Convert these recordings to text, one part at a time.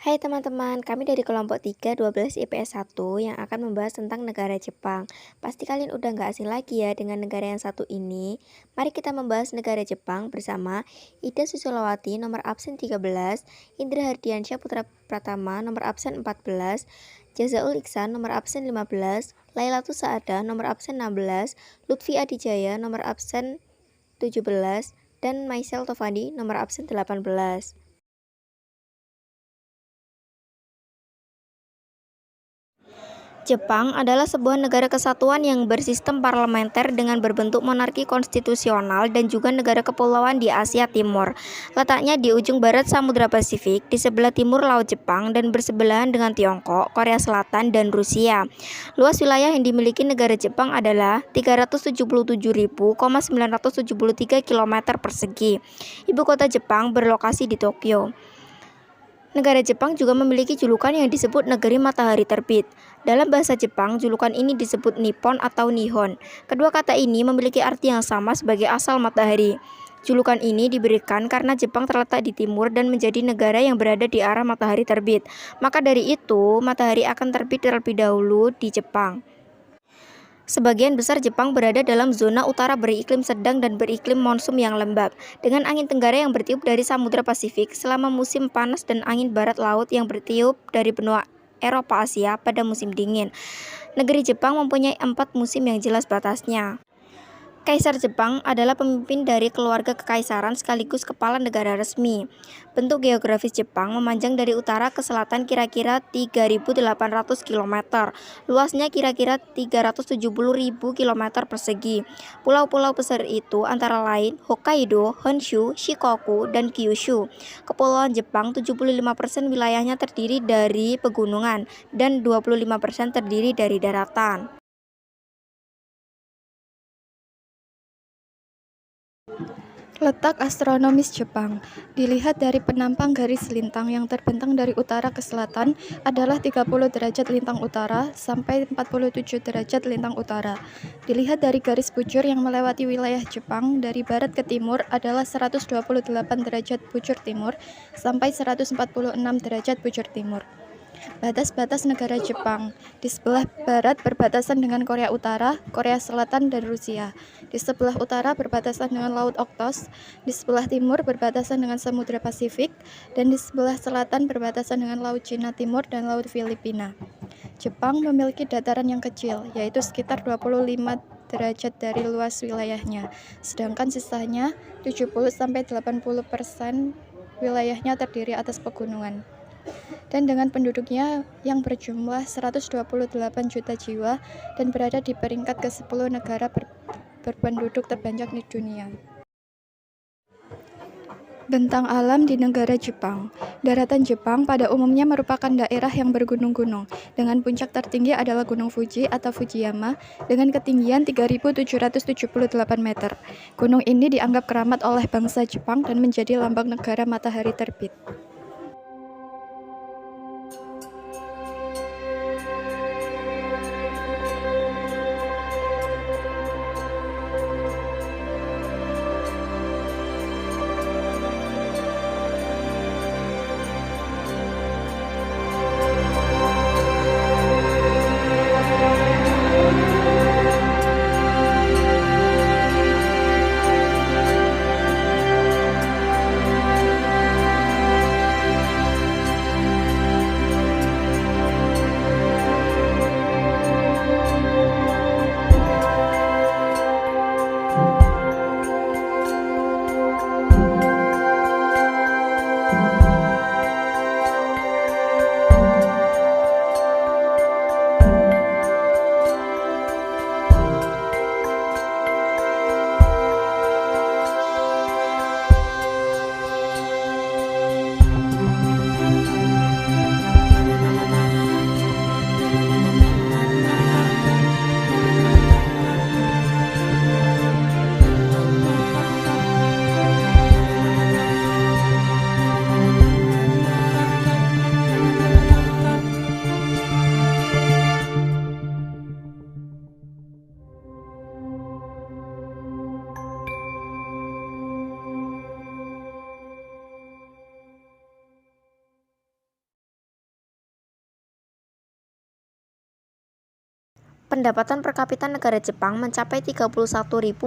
Hai teman-teman, kami dari kelompok 312 IPS 1 yang akan membahas tentang negara Jepang. Pasti kalian udah nggak asing lagi ya dengan negara yang satu ini. Mari kita membahas negara Jepang bersama Ida Susilowati nomor absen 13, Indra Hardiansyah Putra Pratama nomor absen 14, Jazaul Iksan nomor absen 15, Lailatul Saada nomor absen 16, Lutfi Adijaya nomor absen 17, dan Maisel Tovandi nomor absen 18. Jepang adalah sebuah negara kesatuan yang bersistem parlementer dengan berbentuk monarki konstitusional dan juga negara kepulauan di Asia Timur. Letaknya di ujung barat Samudra Pasifik, di sebelah timur Laut Jepang dan bersebelahan dengan Tiongkok, Korea Selatan, dan Rusia. Luas wilayah yang dimiliki negara Jepang adalah 377.973 km persegi. Ibu kota Jepang berlokasi di Tokyo. Negara Jepang juga memiliki julukan yang disebut negeri matahari terbit. Dalam bahasa Jepang, julukan ini disebut Nippon atau Nihon. Kedua kata ini memiliki arti yang sama sebagai asal matahari. Julukan ini diberikan karena Jepang terletak di timur dan menjadi negara yang berada di arah matahari terbit. Maka dari itu, matahari akan terbit terlebih dahulu di Jepang. Sebagian besar Jepang berada dalam zona utara beriklim sedang dan beriklim monsun yang lembab, dengan angin tenggara yang bertiup dari Samudra Pasifik selama musim panas dan angin barat laut yang bertiup dari benua Eropa Asia pada musim dingin. Negeri Jepang mempunyai 4 musim yang jelas batasnya. Kaisar Jepang adalah pemimpin dari keluarga kekaisaran sekaligus kepala negara resmi. Bentuk geografis Jepang memanjang dari utara ke selatan kira-kira 3.800 km. Luasnya kira-kira 370.000 km persegi. Pulau-pulau besar itu antara lain Hokkaido, Honshu, Shikoku, dan Kyushu. Kepulauan Jepang 75% wilayahnya terdiri dari pegunungan dan 25% terdiri dari daratan. Letak astronomis Jepang, dilihat dari penampang garis lintang yang terbentang dari utara ke selatan adalah 30 derajat lintang utara sampai 47 derajat lintang utara. Dilihat dari garis bujur yang melewati wilayah Jepang dari barat ke timur adalah 128 derajat bujur timur sampai 146 derajat bujur timur. Batas-batas negara Jepang. Di sebelah barat berbatasan dengan Korea Utara, Korea Selatan, dan Rusia. Di sebelah utara berbatasan dengan Laut Okhotsk, di sebelah timur berbatasan dengan Samudra Pasifik, dan di sebelah selatan berbatasan dengan Laut Cina Timur dan Laut Filipina. Jepang memiliki dataran yang kecil, yaitu sekitar 25 derajat dari luas wilayahnya, sedangkan sisanya 70-80% wilayahnya terdiri atas pegunungan. Dan dengan penduduknya yang berjumlah 128 juta jiwa dan berada di peringkat ke-10 negara berpenduduk terbanyak di dunia. Bentang alam di negara Jepang. Daratan Jepang pada umumnya merupakan daerah yang bergunung-gunung, dengan puncak tertinggi adalah Gunung Fuji atau Fujiyama dengan ketinggian 3.778 meter. Gunung ini dianggap keramat oleh bangsa Jepang dan menjadi lambang negara matahari terbit. Pendapatan per kapita negara Jepang mencapai 31.410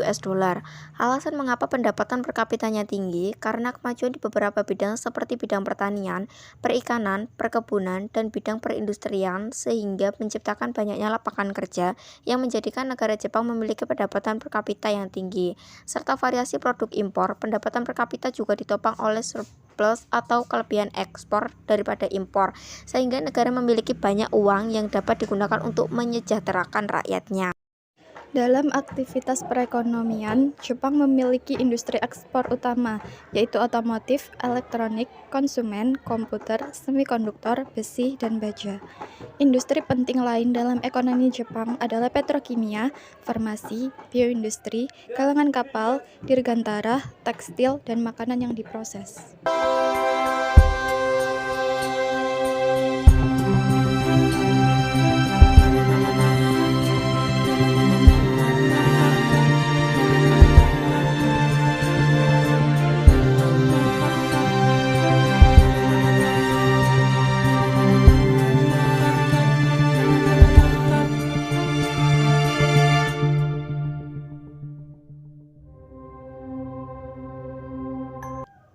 US dollar. Alasan mengapa pendapatan per kapitanya tinggi karena kemajuan di beberapa bidang seperti bidang pertanian, perikanan, perkebunan, dan bidang perindustrian sehingga menciptakan banyaknya lapangan kerja yang menjadikan negara Jepang memiliki pendapatan per kapita yang tinggi. Serta variasi produk impor, pendapatan per kapita juga ditopang oleh surplus atau kelebihan ekspor daripada impor, sehingga negara memiliki banyak uang yang dapat digunakan untuk menyejahterakan rakyatnya. Dalam aktivitas perekonomian, Jepang memiliki industri ekspor utama, yaitu otomotif, elektronik, konsumen, komputer, semikonduktor, besi, dan baja. Industri penting lain dalam ekonomi Jepang adalah petrokimia, farmasi, bioindustri, galangan kapal, dirgantara, tekstil, dan makanan yang diproses.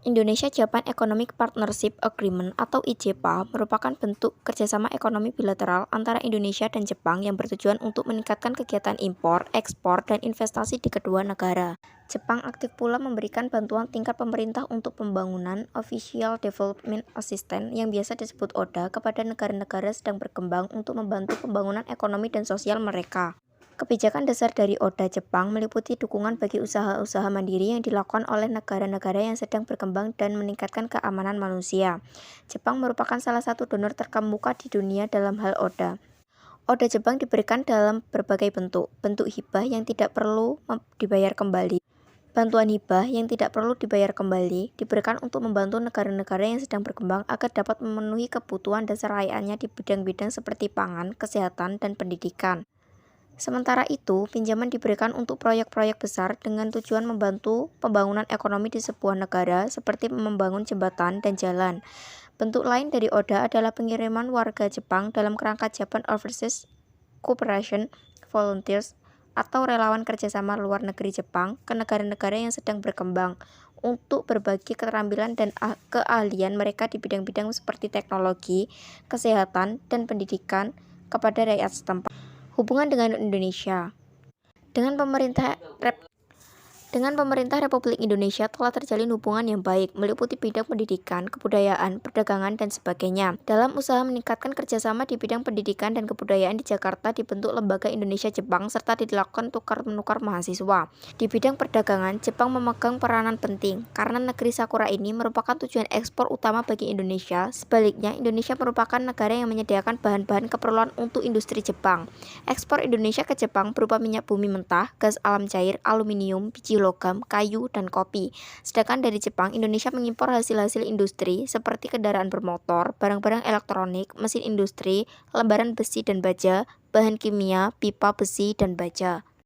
Indonesia-Japan Economic Partnership Agreement atau IJPA merupakan bentuk kerjasama ekonomi bilateral antara Indonesia dan Jepang yang bertujuan untuk meningkatkan kegiatan impor, ekspor, dan investasi di kedua negara. Jepang aktif pula memberikan bantuan tingkat pemerintah untuk pembangunan Official Development Assistance yang biasa disebut ODA kepada negara-negara sedang berkembang untuk membantu pembangunan ekonomi dan sosial mereka. Kebijakan dasar dari ODA Jepang meliputi dukungan bagi usaha-usaha mandiri yang dilakukan oleh negara-negara yang sedang berkembang dan meningkatkan keamanan manusia. Jepang merupakan salah satu donor terkemuka di dunia dalam hal ODA. ODA Jepang diberikan dalam berbagai bentuk hibah yang tidak perlu dibayar kembali. Bantuan hibah yang tidak perlu dibayar kembali diberikan untuk membantu negara-negara yang sedang berkembang agar dapat memenuhi kebutuhan dasar rakyatnya di bidang-bidang seperti pangan, kesehatan, dan pendidikan. Sementara itu, pinjaman diberikan untuk proyek-proyek besar dengan tujuan membantu pembangunan ekonomi di sebuah negara seperti membangun jembatan dan jalan. Bentuk lain dari ODA adalah pengiriman warga Jepang dalam kerangka Japan Overseas Cooperation Volunteers atau relawan kerjasama luar negeri Jepang ke negara-negara yang sedang berkembang untuk berbagi keterampilan dan keahlian mereka di bidang-bidang seperti teknologi, kesehatan, dan pendidikan kepada rakyat setempat. Hubungan dengan Indonesia. Dengan pemerintah Republik Indonesia telah terjalin hubungan yang baik, meliputi bidang pendidikan, kebudayaan, perdagangan, dan sebagainya. Dalam usaha meningkatkan kerjasama di bidang pendidikan dan kebudayaan di Jakarta dibentuk Lembaga Indonesia-Jepang serta dilakukan tukar-menukar mahasiswa. Di bidang perdagangan, Jepang memegang peranan penting karena negeri Sakura ini merupakan tujuan ekspor utama bagi Indonesia. Sebaliknya, Indonesia merupakan negara yang menyediakan bahan-bahan keperluan untuk industri Jepang. Ekspor Indonesia ke Jepang berupa minyak bumi mentah, gas alam cair, aluminium, biji logam, kayu, dan kopi. Sedangkan dari Jepang, Indonesia mengimpor hasil-hasil industri seperti kendaraan bermotor, barang-barang elektronik, mesin industri, lembaran besi dan baja, bahan kimia, pipa besi, dan baja.